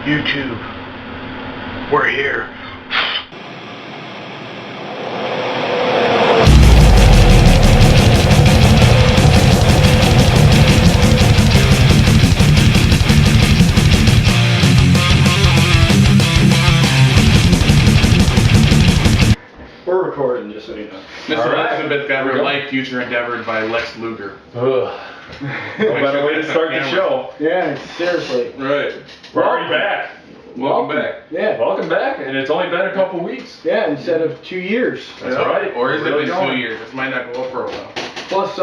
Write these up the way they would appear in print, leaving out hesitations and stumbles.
YouTube, we're here. We're recording, just so you know. This Elizabeth got her life future endeavored by Lex Luger. Ugh. No better way to start the show. Yeah, seriously. Right. We're already back. Welcome back. Yeah. Welcome back, and it's only been a couple weeks. Yeah, instead of 2 years. That's right. Or is it Really been going. 2 years? This might not go up for a while. Plus,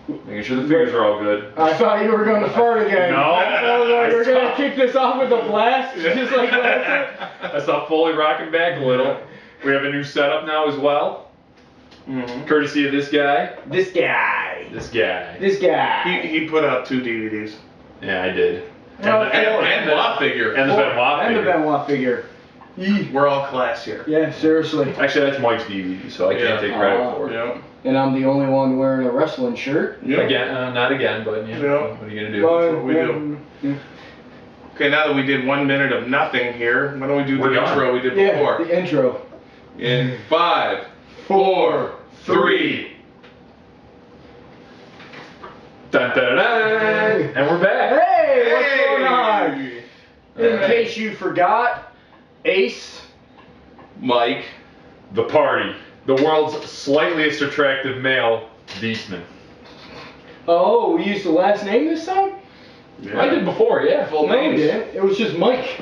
Making sure the figures are all good. I thought you were going to fart again. No. I was like, we're going to kick this off with a blast, just like last time. I saw Foley rocking back a little. We have a new setup now as well. Mm-hmm. Courtesy of this guy. This guy. This guy. This guy. He put out 2 DVDs. Yeah, I did. And Watt figure. And the Benoit And the figure. Benoit figure. We're all class here. Yeah, seriously. Actually, that's Mike's DVD, so I can't take credit for it. Yeah. And I'm the only one wearing a wrestling shirt. Yeah. Again, not again, but yeah. Yeah. What are you gonna do? Well, what we do. Yeah. Okay, now that we did 1 minute of nothing here, why don't we do We're the done. intro we did Yeah, before? the intro. In 5, 4, 3. Dun, dun, dun, dun. And we're back. Hey, what's going on? In Alright. case you forgot, Ace. Mike. The party. The world's slightest attractive male beastman. Oh, we used the last name this time? Yeah. I did before, yeah. Full No, we names. didn't. It was just Mike.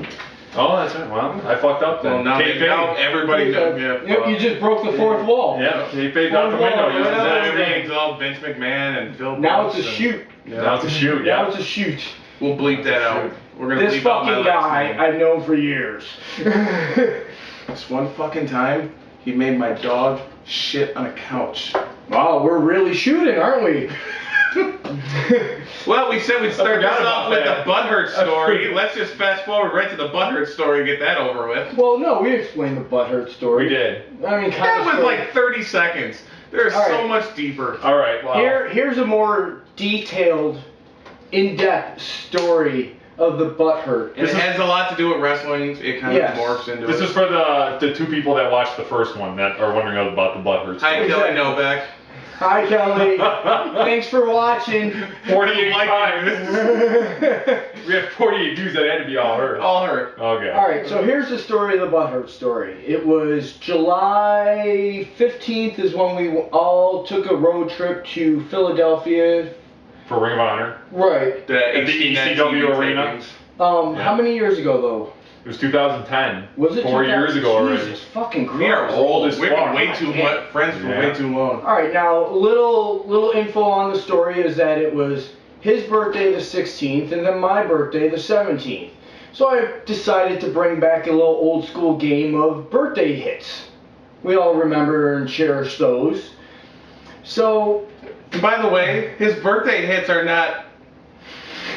Oh, that's right. Well, I fucked up then. Well, now, Kayfabe. now everybody knows. Yep, Yeah. you just broke the fourth wall. Yeah, kayfabe out the Well, window. well, Using well, that Everything's name. all Vince McMahon and Phil Now it's Brooks a and- shoot. Yeah. Now it's a shoot, Now yeah. it's a shoot. We'll bleep that out. We're gonna This bleep out my fucking last guy name. I've known for years. This one fucking time, he made my dog shit on a couch. Wow, we're really shooting, aren't we? Well, we said we'd start forgot this about off with that. the butthurt story. Let's just fast forward right to the butthurt story and get that over with. Well, no, we explained the butthurt story. We did. I mean, kind That of. was like 30 seconds. There's All so right. much deeper. All right, well. Here's a more detailed, in-depth story of the butthurt. It has a lot to do with wrestling. It kind Yes. of morphs into This it. is for the 2 people that watched the first one that are wondering about the butthurt. Hi, story. Kelly Novak. Hi, Kelly. Thanks for watching. 48 Like times. We have 48 views that had to be all her. All her. Okay. All right, so here's the story of the butthurt story. It was July 15th is when we all took a road trip to Philadelphia. For Ring of Honor. Right. The At the HDNet ECW TV arena. tapings. Yeah. How many years ago though? It was 2010. Was it 4 years ago already. Jesus fucking Christ. We are old as We've been fuck. way too much friends for Yeah. way too long. All right, now little info on the story is that it was his birthday the 16th and then my birthday the 17th. So I decided to bring back a little old school game of birthday hits. We all remember and cherish those. So, By the way, his birthday hits are not.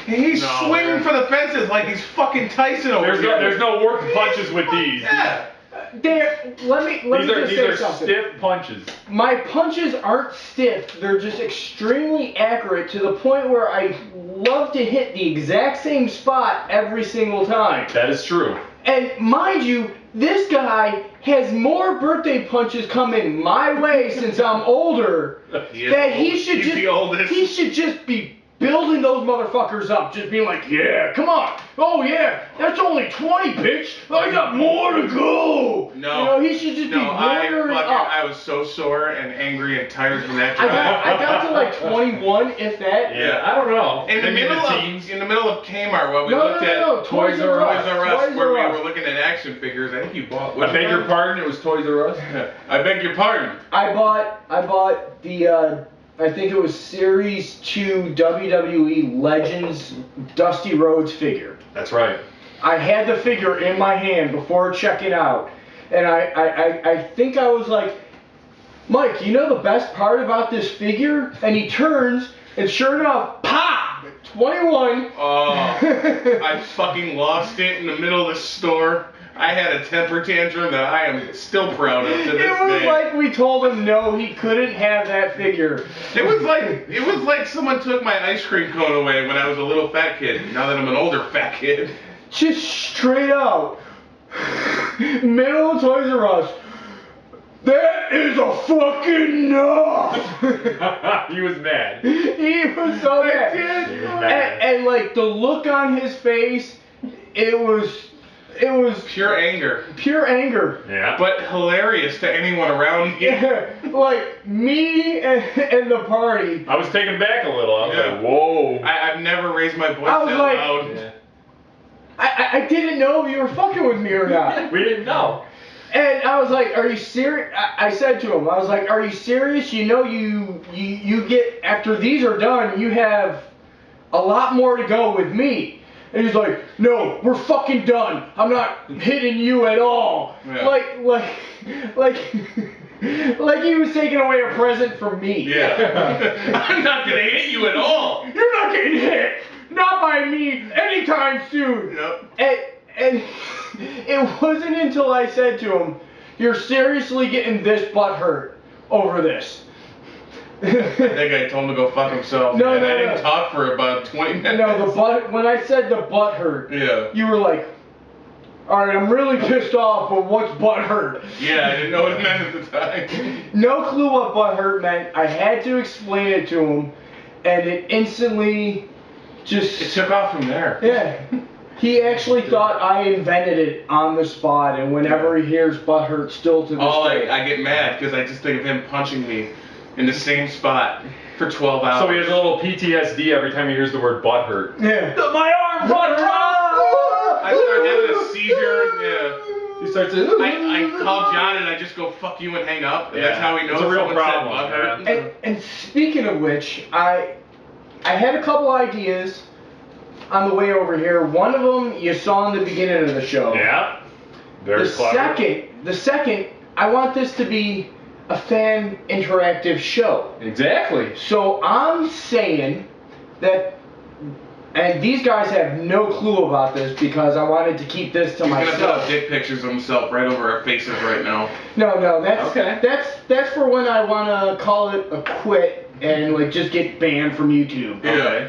He's No, swinging they're- for the fences like he's fucking Tyson over here. There's no work punches with these. Yeah. let me These just say are something. stiff punches. My punches aren't stiff, they're just extremely accurate to the point where I love to hit the exact same spot every single time. That is true. And mind you, this guy has more birthday punches coming my way since I'm older He is that old. he should He's just the oldest. he should just be building those motherfuckers up, just being like, yeah, come on, oh yeah, that's only 20, bitch, I got more to go. No. You know, he should just be warming up. I was so sore and angry and tired from that I drive. got to like 21, if that. Yeah, I don't know. In the Maybe middle teens. of Kmart, while we No, looked no, at no, Toys R Us. Toys R Us, Toys where R we Us. were looking at action figures, I think you bought. I beg your pardon, it was Toys R Us. I beg your pardon. I bought the I think it was Series 2 WWE Legends Dusty Rhodes figure. That's right. I had the figure in my hand before checking out, and I think I was like, Mike, you know the best part about this figure? And he turns, and sure enough, pop! 21. Oh, I fucking lost it in the middle of the store. I had a temper tantrum that I am still proud of to this It was day. like we told him no, he couldn't have that figure. It was like someone took my ice cream cone away when I was a little fat kid. Now that I'm an older fat kid. just straight out, middle of Toys R Us. That is a fucking enough. He was mad. He was so mad. He was mad. And like the look on his face, it was Pure anger. pure anger. Yeah. But hilarious to anyone around you. Yeah, like me and the party. I was taken back a little. I was Yeah. like, whoa. I've never raised my voice I was that like- loud. Yeah. I didn't know if you were fucking with me or not. We didn't know. And I was like, "Are you serious?" I said to him, "I was like, are you serious? You know, you get after these are done, you have a lot more to go with me." And he's like, "No, we're fucking done. I'm not hitting you at all." Yeah. Like he was taking away a present from me. Yeah. I'm not gonna hit you at all. You're not getting hit. Not by me anytime soon. Yep. And it wasn't until I said to him, "You're seriously getting this butt hurt over this." I think I told him to go fuck himself. No, man. no, I didn't no. talk for about 20 minutes. No, the butt. When I said the butt hurt, Yeah. you were like, "All right, I'm really pissed off, but what's butt hurt?" Yeah, I didn't know what it meant at the time. No clue what butt hurt meant. I had to explain it to him, and it instantly just. It took off from there. Yeah. He actually thought I invented it on the spot, and whenever he hears butt hurt, still to this day. I get mad because I just think of him punching me in the same spot for 12 hours. So he has a little PTSD every time he hears the word butt hurt. Yeah. My arm, butt hurt! I start having a seizure. Yeah. He starts to. I call John and I just go fuck you and hang up. And Yeah. that's how he knows It's a real someone said problem, butt hurt. man. And speaking of which, I had a couple ideas on the way over here. One of them you saw in the beginning of the show. Yeah. Very The clever. second, I want this to be a fan interactive show. Exactly. So I'm saying that, and these guys have no clue about this because I wanted to keep this to He's gonna put up myself. dick pictures of himself right over our faces right now. No, that's Okay. that's for when I want to call it a quit and like just get banned from YouTube. Yeah.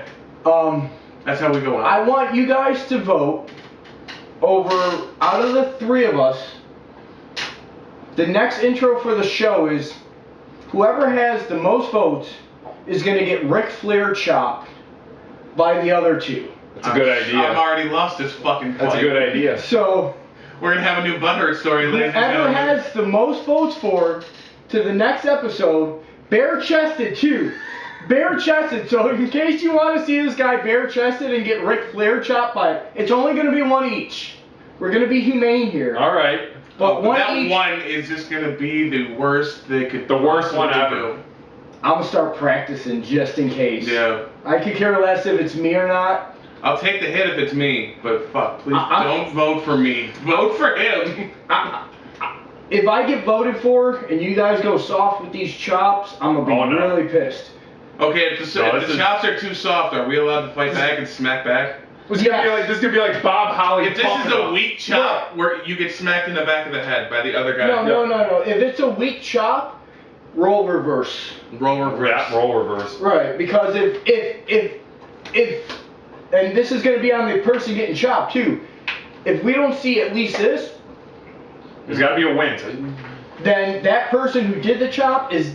That's how we go I out. want you guys to vote over, out of the three of us, the next intro for the show is whoever has the most votes is going to get Ric Flair chopped by the other two. That's a good idea. I've already lost this fucking fight. That's a good idea. So We're gonna have a new butthurt story, ladies and whoever gentlemen. has the most votes for to the next episode, bare-chested too. Bare-chested, so in case you want to see this guy bare-chested and get Ric Flair chopped by, it's only going to be one each. We're going to be humane here. All right. But one that each. one is just gonna be the worst they could. The worst one possibly ever. do. I'm going to start practicing just in case. Yeah. I could care less if it's me or not. I'll take the hit if it's me, but fuck, please I- don't vote for me. Vote for him. If I get voted for and you guys go soft with these chops, I'm going to be Oh, no. really pissed. Okay, if the, No, if this the is- chops are too soft, are we allowed to fight back and smack back? This is gonna be like Bob Holly. If this is a weak chop, where you get smacked in the back of the head by the other guy. No. If it's a weak chop, roll reverse. Roll reverse. Yeah, roll reverse. Right, because if and this is going to be on the person getting chopped too. If we don't see at least this, There's got to be a win. then that person who did the chop is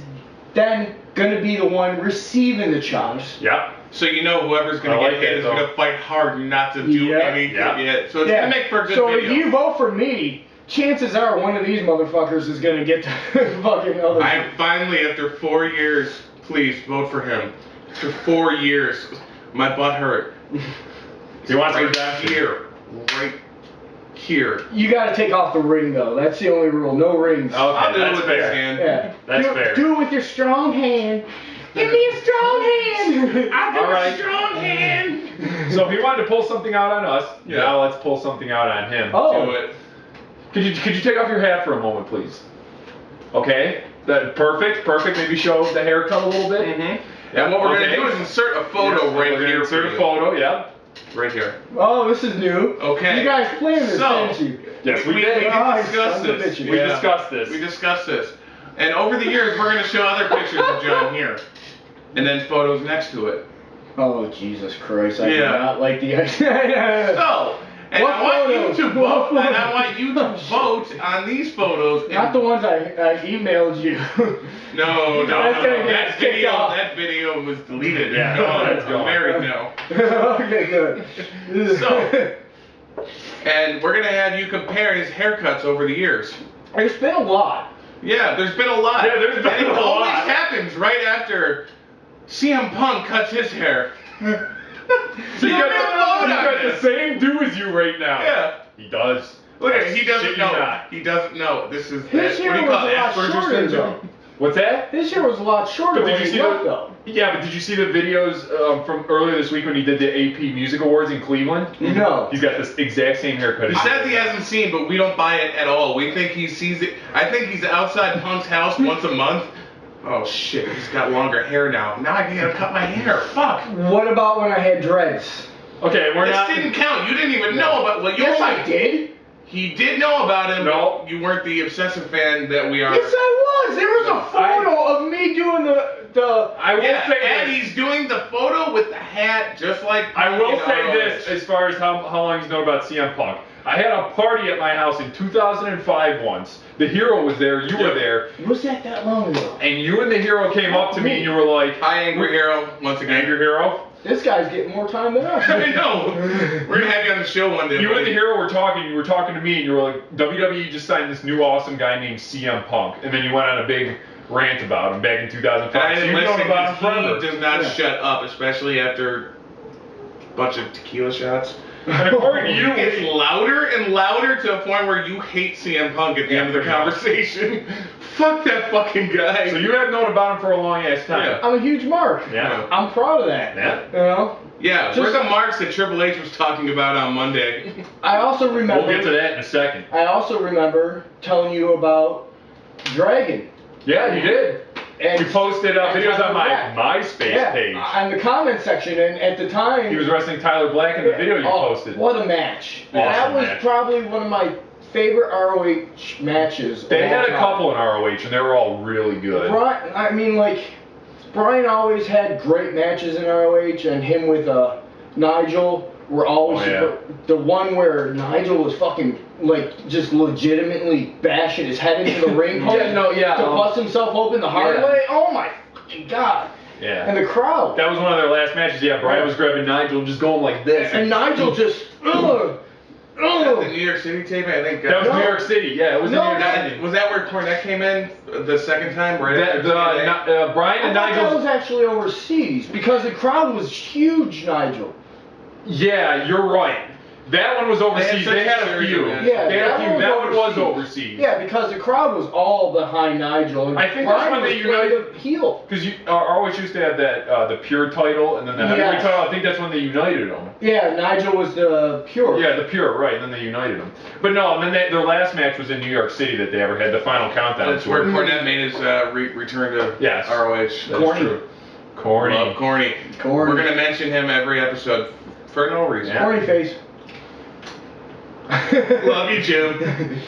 then going to be the one receiving the chops. Yeah. So you know whoever's gonna I get like hit that, is though. gonna fight hard not to do Yeah. anything. Yeah. Yeah. So it's gonna make for a good so video. if you vote for me, chances are one of these motherfuckers is going to get the fucking other. I finally, after 4 years, please vote for him. After 4 years, my butt hurt. He wants to Right go back here. Right here. You got to take off the ring though. That's the only rule. No rings. Okay, I'll do it that's with fair. this hand. Yeah. That's do, fair. Do it with your strong hand. Give me a strong hand. I'll do All right. a strong hand. So if he wanted to pull something out on us, Yeah. now let's pull something out on him. Oh. Do it. Could you take off your hat for a moment, please? Okay. That perfect. Maybe show the haircut a little bit. Mm-hmm. And what we're Okay. gonna do is insert a photo right We're gonna here. insert for a you. photo. Yeah. Right here. Oh, this is new. Okay. You guys planned this, So- didn't you? Yes, we we did. did Oh, discuss sons of this. bitches. We Yeah. discussed this. We discussed this. And over the years, we're gonna show other pictures of John here, and then photos next to it. Oh, Jesus Christ. I do Yeah. not like the idea. So, And What I want photos? you to vote. What And I photos? want you to vote on these photos. Not the ones I emailed you. No, That's gonna get kicked off. That video was deleted. Yeah, no, that's I'm gone. married now. Okay, good. So, and we're gonna have you compare his haircuts over the years. There's been a lot. Yeah, there's been a lot. Yeah, there's been and it a always lot. happens right after CM Punk cuts his hair. So you got, vote you on got the this. same do as you right now. Yeah. He does. Look at it, he Shit doesn't you know. not. He doesn't know. This is His what hair do you call was it? a lot Asperger's shorter, syndrome. What's that? His hair was a lot shorter But when did you he see left, the? though. Yeah, but did you see the videos from earlier this week when he did the AP Music Awards in Cleveland? No. He's got this exact same haircut. He says he hasn't seen, but we don't buy it at all. We think he sees it. I think he's outside Punk's house once a month. Oh shit, he's got longer hair now. Now I gotta cut my hair. Fuck. What about when I had dreads? Okay, we're This not. didn't count. You didn't even know about. Well, you Yes, only- I did. He did know about him. No. But you weren't the obsessive fan that we are. Yes, I was. There was a photo of me doing the. I will Yeah, say and this. he's doing the photo with the hat, just like. I will Punk say in this ROH. as far as how long he's known about CM Punk. I had a party at my house in 2005 once. The Hero was there, you were there, Was that long ago? and you and the Hero came up to me and you were like, Hi, Angry Hero, once again. Angry Hero? This guy's getting more time than us. I know. We're gonna have you on the show one day. You and buddy. the Hero were talking, you were talking to me and you were like, WWE just signed this new awesome guy named CM Punk. And then you went on a big rant about him back in 2005. And I So didn't you've known listen about him because forever. he does not Yeah. shut up, especially after a bunch of tequila shots. And according to you, It gets louder and louder to a point where you hate CM Punk at the end of the conversation. Fuck that fucking guy. so you have known about him for a long ass time. Yeah. I'm a huge mark. Yeah. I'm proud of that. Yeah. You know. Yeah, we're the marks that Triple H was talking about on Monday. I also remember. We'll get to that in a second. I also remember telling you about Dragon. Yeah, you did. And You posted videos on my Yeah. MySpace page. on the comment section, and at the time. He was wrestling Tyler Black in the video you posted. What a match! Awesome that was match. probably one of my favorite ROH matches. They of had all a time. couple in ROH, and they were all really good. Brian, I mean, like, Brian always had great matches in ROH, and him with Nigel were always Oh, yeah. the one where Nigel was fucking like just legitimately bashing his head into the ring post to bust himself open the hard Yeah. way. Oh my fucking god! Yeah. And the crowd. That was one of their last matches. Yeah, Brian was grabbing Nigel and just going like this. And Nigel just The New York City tape, I think. That was No. New York City. Yeah, it was No, in New York That, City. was that where Cornette came in the second time? Right That, after Brian I and thought that was Nigel's. actually overseas because the crowd was huge, Nigel. Yeah, you're right. That one was overseas. such They had a a series few. of matches. Yeah, They had a that few. one was That one was overseas. overseas. Yeah, because the crowd was all behind Nigel. And I think that's Brian when was they playing united- the heel. Because ROH used to have that the pure title and then the heavyweight Yes. title. I think that's when they united them. Yeah, Nigel was the pure. Yeah, the pure, right? And then they united them. But no, and then their last match was in New York City that they ever had the final countdown. That's to where it. Cornette made his return to Yes. ROH. That's Corny. true. Corny. Love Corny. Corny. We're gonna mention him every episode for no reason. Yeah. Corny face. Love you, Jim.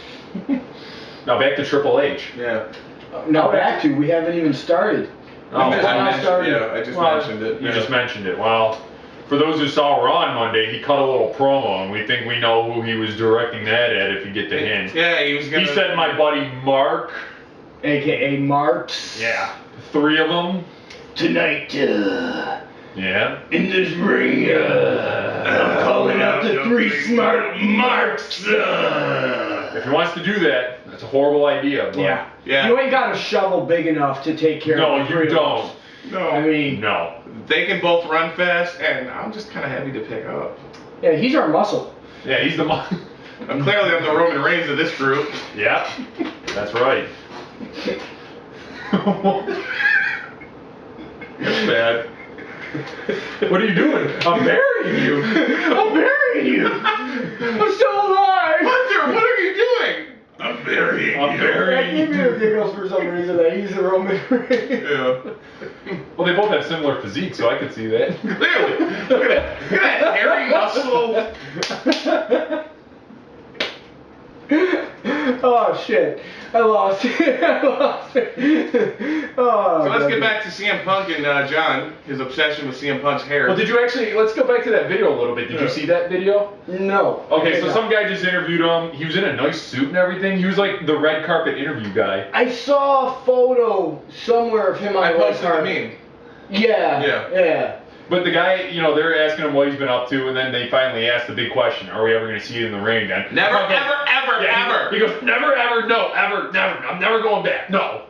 Now back to Triple H. Yeah. Now back to, we haven't even started. Oh, I Just now mentioned, started. yeah, I just Well, mentioned it. You yeah. just mentioned it. Well, for those who saw Raw on Monday, he cut a little promo, and we think we know who he was directing that at if you get the hint. Yeah, he was gonna. He said my buddy Mark. AKA Marks. Yeah. 3 of them. Tonight, Yeah. in this ring, I'm calling out the 3 smart marks. If he wants to do that, that's a horrible idea. But Yeah. Yeah. You ain't got a shovel big enough to take care No, of the you 3 of don't. us. No. I mean, No. They can both run fast, and I'm just kind of happy to pick up. yeah, he's our muscle. Yeah, he's the mo- I'm clearly the Roman Reigns of this group. Yeah. That's right. That's bad. What are you doing? I'm burying you. I'm burying you. I'm still alive. Hunter, what are you doing? I'm burying I'm you. burying I gave you the giggles for some reason that he's the Roman Reigns. Yeah. Well, they both have similar physique, so I could see that. Clearly. Look at that. Look at that hairy muscle. Oh shit! I lost it. I lost it. Oh, So let's get back to CM Punk and John, his obsession with CM Punk's hair. Well, did you actually? Let's go back to that video a little bit. Did you see that video? No. Okay, so some guy just interviewed him. He was in a nice suit and everything. He was like the red carpet interview guy. I saw a photo somewhere of him on I the red posted the carpet. meme. Yeah. But the guy, they're asking him what he's been up to, and then they finally ask the big question: are we ever going to see you in the ring again? Never, Punk goes, ever. He goes, never, ever, no, ever, never. I'm never going back. No.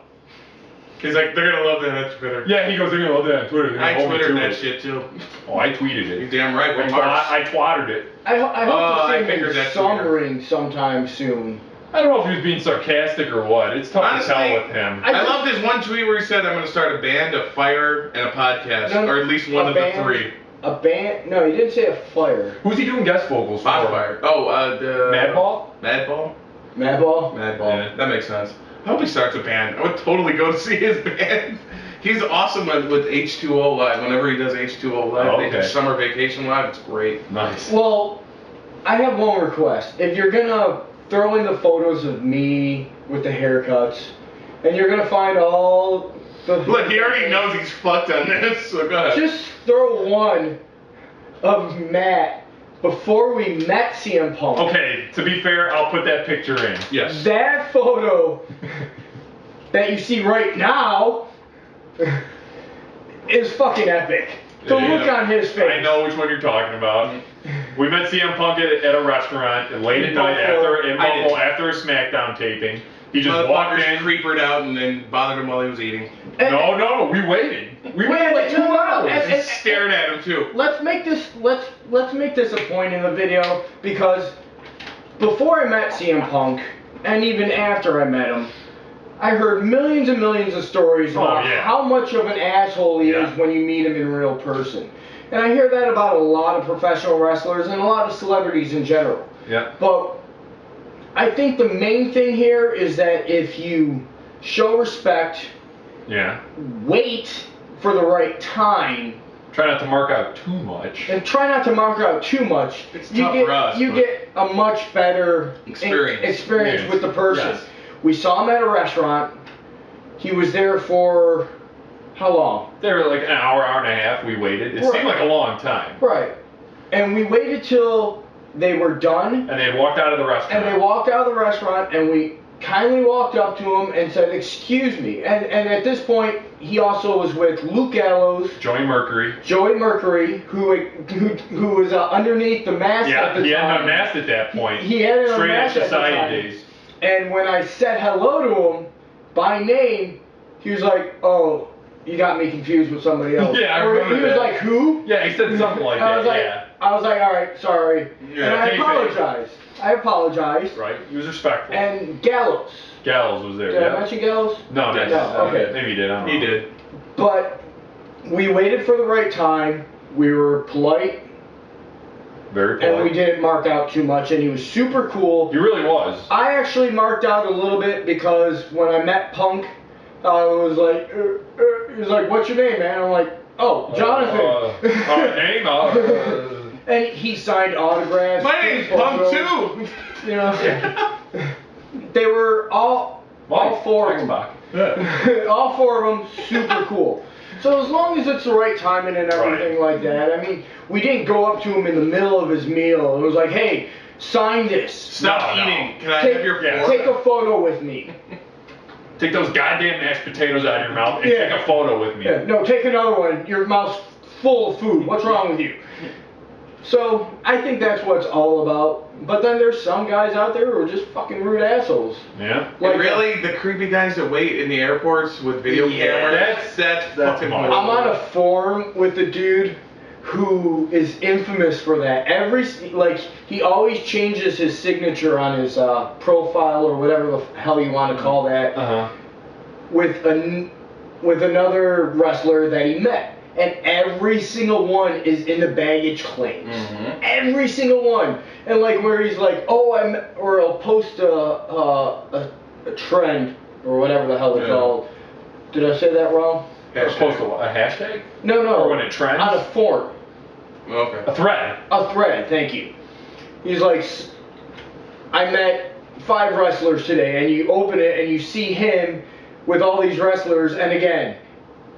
He's like, they're gonna love that on Twitter. Yeah, he goes, they're gonna love that on Twitter. I twittered that shit too. Oh, I tweeted it. You damn right. I twattered it. I hope I to see him figured in that some too. ring sometime soon. I don't know if he was being sarcastic or what. It's tough Honestly, to tell with him. I loved his one tweet where he said, I'm gonna start a band, a fire, and a podcast. Or at least one of the three. A band? No, he didn't say a fire. Who's he doing guest vocals for? Bonfire. Oh, the... Madball? Madball? Madball? Madball. Yeah. That makes sense. I hope he starts a band. I would totally go to see his band. He's awesome with H2O Live. Whenever he does H2O Live, Oh, they do okay. Summer Vacation Live. It's great. Nice. Well, I have one request. If you're gonna throw in the photos of me with the haircuts, and you're gonna find all the... Look, he already knows he's fucked on this, so go ahead. Just throw one of Matt before we met CM Punk. Okay, to be fair, I'll put that picture in. Yes. That photo that you see right now is fucking epic. The Yeah. look on his face. I know which one you're talking about. We met CM Punk at a restaurant late at night after a SmackDown taping. He just walked in. Creepered out and then bothered him while he was eating. No, we waited. We waited like 2 hours. He stared at him too. Let's make this a point in the video, because before I met CM Punk and even after I met him, I heard millions and millions of stories about how much of an asshole he is when you meet him in real person. And I hear that about a lot of professional wrestlers and a lot of celebrities in general. Yeah. But I think the main thing here is that if you show respect, wait for the right time, try not to mark out too much. and try not to mark out too much, It's you tough get for us, you but- get a much better experience with the person. Yes. We saw him at a restaurant. He was there for how long? They were like an hour and a half. We waited. It seemed like a long time. Right. And we waited till they were done. And they had walked out of the restaurant. And they walked out of the restaurant, and we kindly walked up to him and said, "Excuse me." And at this point, he also was with Luke Gallows, Joey Mercury, who was underneath the mask at the time. he hadn't unmasked at that point. He had it Straight unmasked Edge at the time. Society days. And when I said hello to him by name, he was like, "Oh, you got me confused with somebody else." Yeah, I Or remember he was that. like, "Who?" Yeah, he said something like And I that. was like, Yeah. I was like, "All right, sorry," Yeah, and I kayfabe. apologized. I apologized. Right. He was respectful. And Gallows. Gallows was there. Did I mention Gallows? No, okay. Maybe he did. I don't know. He did. But we waited for the right time. We were polite, Very polite. and we didn't mark out too much. And he was super cool. He really was. I actually marked out a little bit because when I met Punk, I was like, he was like, "What's your name, man?" I'm like, "Oh, Jonathan." Name? And he signed autographs. My name's Punk too. You know, they were all four of them. All four of them super cool. So as long as it's the right timing and everything like that, I mean, we didn't go up to him in the middle of his meal. It was like, "Hey, sign this. Stop eating. Can I Take, have your fork?" take a photo with me." Take those goddamn mashed potatoes out of your mouth and take a photo with me. Yeah, no, take another one. Your mouth's full of food. What's wrong with you? So I think that's what it's all about. But then there's some guys out there who are just fucking rude assholes. Yeah. Like, really, the creepy guys that wait in the airports with video cameras. That's fucking much. I'm on a forum with a dude who is infamous for that. He always changes his signature on his profile or whatever the hell you want to call that, with another wrestler that he met. And every single one is in the baggage claims. Every single one. And like where he's like, or he'll post a trend or whatever the hell it's called. Did I say that wrong? Post a hashtag? No. Or when it trends? On a forum. Okay. A thread. A thread, thank you. He's like, I met 5 wrestlers today, and you open it and you see him with all these wrestlers, and again,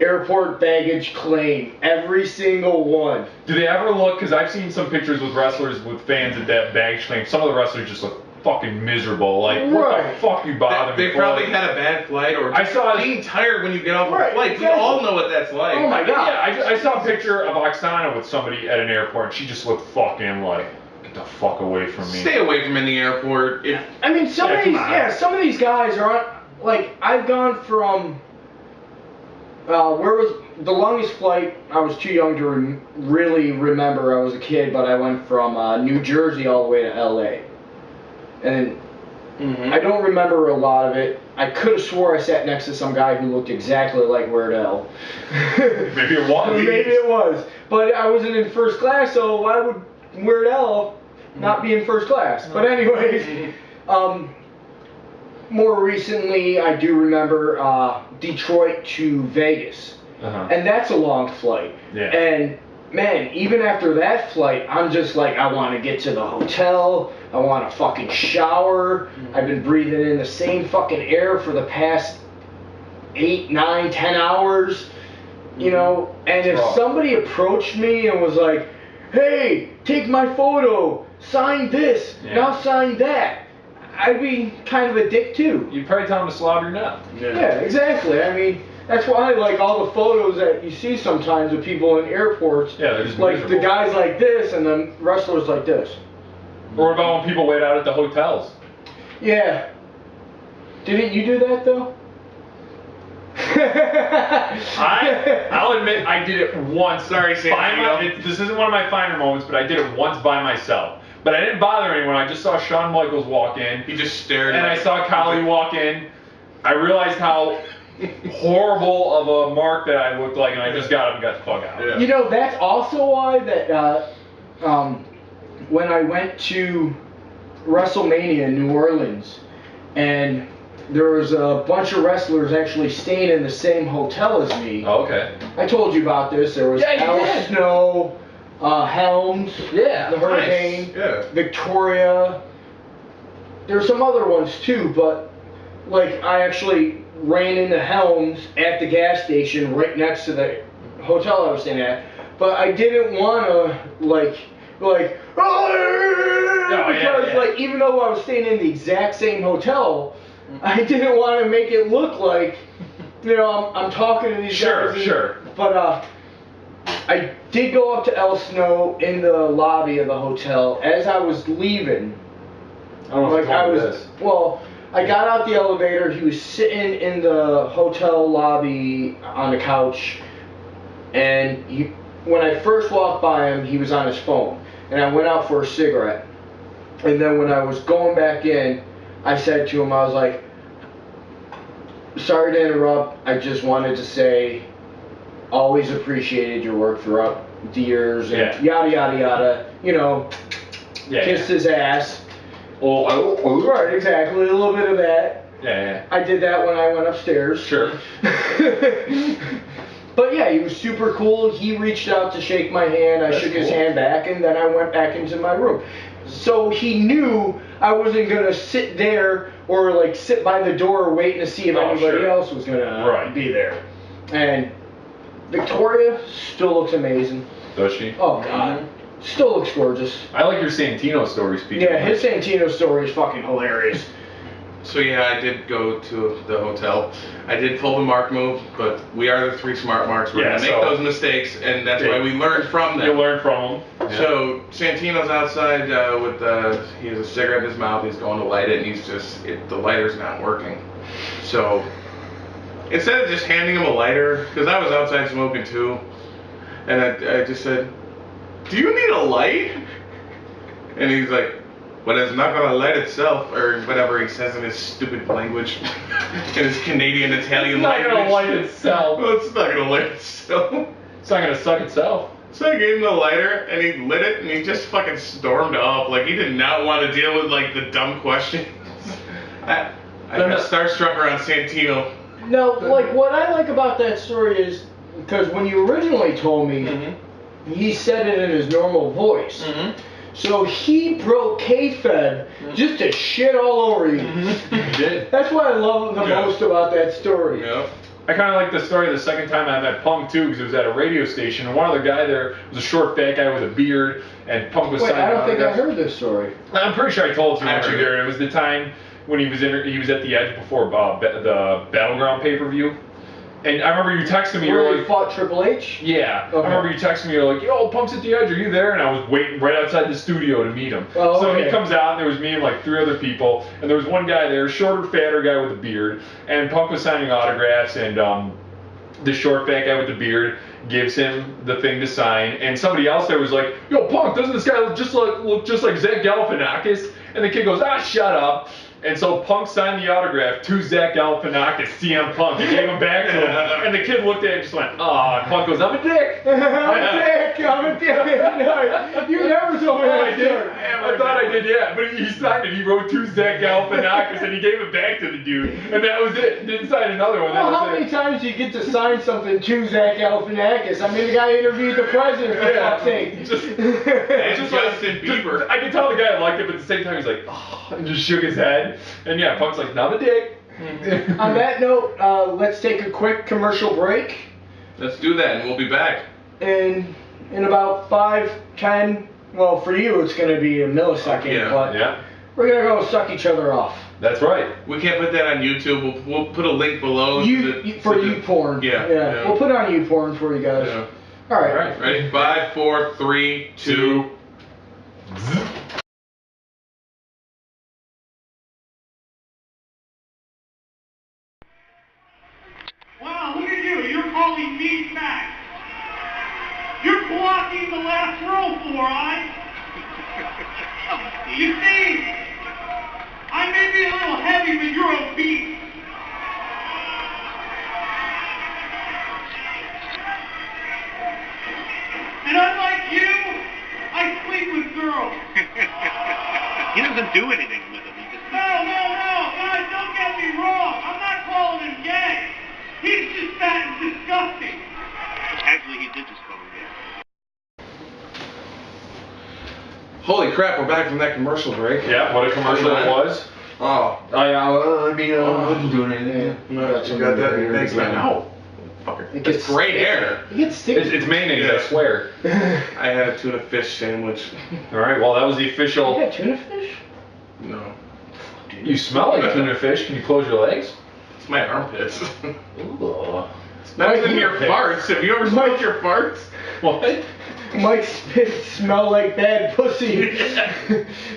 airport baggage claim, every single one. Do they ever look? Because I've seen some pictures with wrestlers with fans at that baggage claim. Some of the wrestlers just look fucking miserable. Like, what the fuck you bother me They for? probably had a bad flight, or I saw being tired when you get off Right, a flight. exactly. We all know what that's like. Oh my god. Yeah, I saw a picture of Oksana with somebody at an airport, and she just looked fucking like, get the fuck away from me. Stay away from in the airport. I mean, some of these guys are like, I've gone from where was the longest flight? I was too young to really remember. I was a kid, but I went from New Jersey all the way to LA, and I don't remember a lot of it. I could have swore I sat next to some guy who looked exactly like Weird Al. Maybe it was. Maybe it was. But I wasn't in first class, so why would Weird Al not be in first class? But anyways, more recently, I do remember Detroit to Vegas. And that's a long flight. Yeah. And man, even after that flight, I'm just like, I want to get to the hotel. I want to fucking shower. I've been breathing in the same fucking air for the past 8, 9, 10 hours. You know, and if somebody approached me and was like, hey, take my photo, sign this, now sign that, I'd be kind of a dick too. You'd probably tell them to slob your nut. Yeah, exactly. I mean, that's why like all the photos that you see sometimes of people in airports, Yeah, they're just like miserable. the guys like this and the wrestlers like this. Or about when people wait out at the hotels. Yeah. Didn't you do that though? I'll admit I did it once. Sorry, Sam. This isn't one of my finer moments, but I did it once by myself. But I didn't bother anyone. I just saw Shawn Michaels walk in. He just stared. And I saw Kali walk in. I realized how horrible of a mark that I looked like, and I just got up and got the fuck out. Yeah. You know, that's also why that when I went to WrestleMania in New Orleans, and there was a bunch of wrestlers actually staying in the same hotel as me. Oh, okay. I told you about this. There was Al Snow, Helms, the Hurricane, Victoria. There's some other ones too, but like I actually ran into Helms at the gas station right next to the hotel I was staying at. But I didn't want to like because like even though I was staying in the exact same hotel, I didn't want to make it look like, you know, I'm talking to these guys. Sure. But I did go up to El Snow in the lobby of the hotel as I was leaving. I don't know if you told me this. Well, I got out the elevator. He was sitting in the hotel lobby on the couch, and when I first walked by him, he was on his phone. And I went out for a cigarette. And then when I was going back in, I said to him, I was like, sorry to interrupt. I just wanted to say, always appreciated your work throughout the years, and yada, yada, yada. You know, kissed his ass. Right, exactly. A little bit of that. Yeah. I did that when I went upstairs. Sure. But yeah, he was super cool. He reached out to shake my hand. I shook his hand back, and then I went back into my room. So he knew I wasn't going to sit there or like sit by the door waiting to see if anybody else was going to be there. And Victoria still looks amazing. Does she? Oh, God. Still looks gorgeous. I like your Santino story, speaking. Yeah, his Santino story is fucking hilarious. So yeah, I did go to the hotel. I did pull the mark move, but we are the 3 smart marks. We're gonna make those mistakes, and that's why we learn from them. You learn from them. Yeah. So Santino's outside he has a cigarette in his mouth. He's going to light it, and the lighter's not working. So instead of just handing him a lighter, because I was outside smoking too, and I just said, "Do you need a light?" And he's like, "But it's not gonna light itself," or whatever he says in his stupid language, in his Canadian Italian language. It's not gonna light itself. Well, it's not gonna light itself. It's not gonna suck itself. So I gave him the lighter, and he lit it, and he just fucking stormed off. Like, he did not want to deal with, like, the dumb questions. I got starstruck around Santino. No, like, what I like about that story is, because when you originally told me, he said it in his normal voice. So he broke kayfabe just to shit all over you. He did. That's what I love the most about that story. Yeah. I kind of like the story the second time I met Punk too, because it was at a radio station, and one other guy there was a short, fat guy with a beard, and Punk was Wait, signing I don't think I autographs. heard this story. I'm pretty sure I told you I once you heard there. It was the time when he was at the Edge before the Battleground pay-per-view, and I remember you texting me. You Where were he like, fought Triple H? yeah. Okay. I remember you texting me. You're like, yo, Punk's at the Edge. Are you there? And I was waiting right outside the studio to meet him. Oh, So okay. he comes out, and there was me and like 3 other people, and there was one guy there, shorter, fatter guy with a beard, and Punk was signing autographs, and the short, fat guy with the beard gives him the thing to sign, and somebody else there was like, yo, Punk, doesn't this guy look just like Zach Galifianakis? And the kid goes, shut up. And so Punk signed the autograph to Zach Galifianakis, CM Punk, and gave him back to him. And the kid looked at it and just went, and Punk goes, I'm a dick. I'm a dick. No, you never told me I that did. story. I thought I did, yeah. But he signed it. He wrote to Zach Galifianakis, and he gave it back to the dude. And that was it. Didn't sign another one. Well, That how was many it. times do you get to sign something to Zach Galifianakis? I mean, the guy interviewed the president, for fuck's sake. And Justin Bieber. I could tell the guy liked it, but at the same time he's like, and just shook his head. And yeah, Punk's like, not a dick. On that note, let's take a quick commercial break. Let's do that, and we'll be back. And in about 5, 10, well, for you it's going to be a millisecond, Yeah. but Yeah, we're going to go suck each other off. that's right. We can't put that on YouTube. We'll put a link below. For you porn. Yeah. We'll put it on you porn for you guys. Yeah. All right. All right. Ready? 5, 4, 3, 2. Wow, look at you. You're calling me fat. You're blocking the last row, Four Eyes. You see, I may be a little heavy, but you're obese. And unlike you, I sleep with girls. He doesn't do anything with them. He just... No, guys, don't get me wrong. I'm not calling him gay. He's just fat and disgusting. Actually, he did just call him gay. Holy crap, we're back from that commercial break. Yeah, what a commercial it was. Oh. I wasn't doing anything. No, you got that. Thanks, man. No. Fucker. It That's gets great hair. It gets sticky. It's mayonnaise, I swear. I had a tuna fish sandwich. All right, well, that was the official. You got tuna fish? No. You smell like tuna fish. Can you close your legs? It's my armpits. Ooh. Not even your farts. Have you ever smelled your farts? What? Mike's spit smell like bad pussy.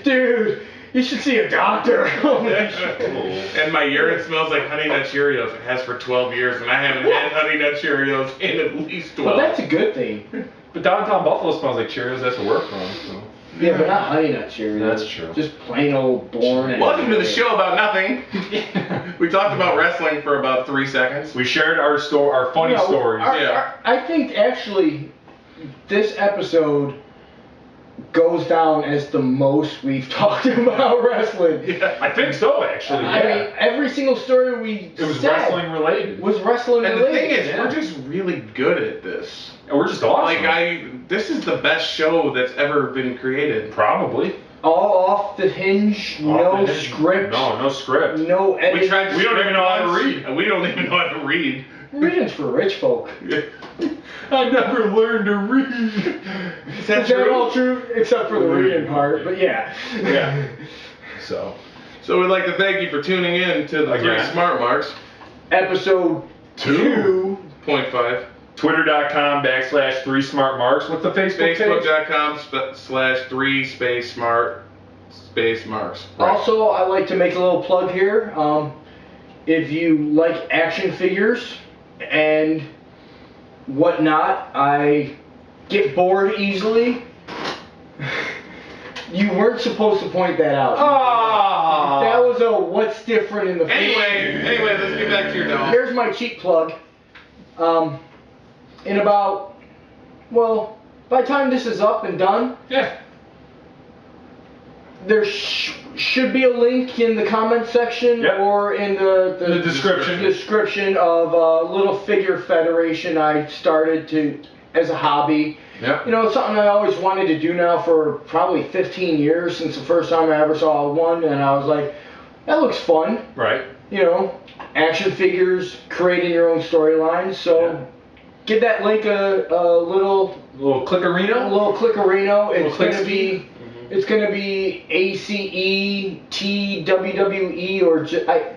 Dude, you should see a doctor. Holy shit. And my urine smells like Honey Nut Cheerios. It has for 12 years, and I haven't had Honey Nut Cheerios in at least 12. Well, that's a good thing. But downtown Buffalo smells like Cheerios. That's where we're from. So. Yeah, but not Honey Nut Cheerios. That's true. Just plain old boring. Welcome to the show about nothing. We talked about wrestling for about 3 seconds. We shared our funny stories. I think actually this episode goes down as the most we've talked about wrestling. Yeah. I think so, actually. Yeah. I mean, every single story it was wrestling related. was wrestling And the related. thing is, we're just really good at this. And we're just awesome. Like, this is the best show that's ever been created. Probably. All off the hinge, no script. No script. No edit. We tried. We don't even know how to once, read. and we don't even know how to read. Reading's for rich folk. I never learned to read. Is that Is that true? all true? Except for the reading part, but yeah. Yeah. So. So we'd like to thank you for tuning in to the Again. 3 Smart Marks. Episode 2. 0.5. Twitter.com/3 Smart Marks. What's the Facebook page? Facebook.com/3 space smart space marks. Also, I like to make a little plug here. If you like action figures and whatnot, I get bored easily. You weren't supposed to point that out. Ah. That was a what's different in the Anyway, let's get back to your doll. Here's my cheap plug. In about, well, by the time this is up and done, Yeah. there should be a link in the comment section Yep. or in the description of a little figure federation I started as a hobby. Yeah. You know, it's something I always wanted to do now for probably 15 years since the first time I ever saw one, and I was like, that looks fun. Right. You know, action figures, creating your own storylines. So give that link a little clickerino. A little clickerino. It's click gonna speed. be. It's gonna be ACETWWE or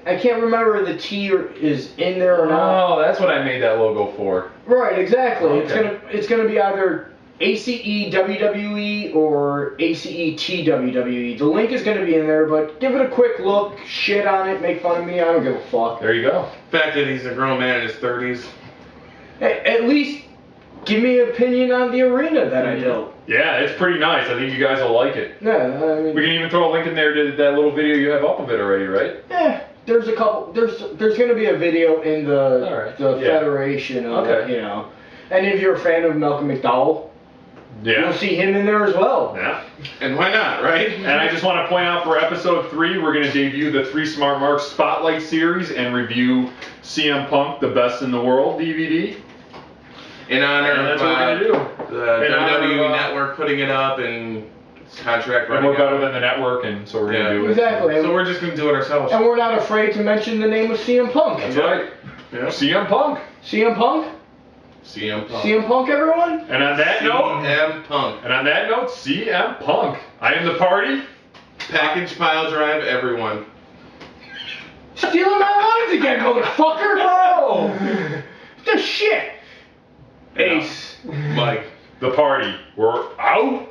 I can't remember the T is in there or not. Oh, that's what I made that logo for. Right, exactly. Okay. It's gonna be either ACEWWE or ACETWWE. The link is gonna be in there, but give it a quick look, shit on it, make fun of me. I don't give a fuck. There you go. The fact that he's a grown man in his 30s. At least give me an opinion on the arena that I built. Yeah, it's pretty nice. I think you guys will like it. Yeah, I mean. We can even throw a link in there to that little video you have up of it already, right? Yeah, there's a couple. There's going to be a video in the Federation of it, you know. And if you're a fan of Malcolm McDowell, you'll see him in there as well. Yeah. And why not, right? And I just want to point out for episode 3, we're going to debut the 3 Smart Marks Spotlight Series and review CM Punk, the Best in the World DVD. In honor And that's of what we're going to do. the In honor WWE of, Network putting it up and its contract And running we're better out. than the network, and so we're going to do it. Exactly. So we're just going to do it ourselves. And we're not afraid to mention the name of CM Punk. That's right. Yeah. CM Punk. CM Punk? CM Punk. CM Punk, everyone? And on that note, CM Punk. And on that note, CM Punk. I am the party. Package pile drive, everyone. Stealing my lines again, motherfucker! Oh! The shit! Ace. Mike. The party. We're out.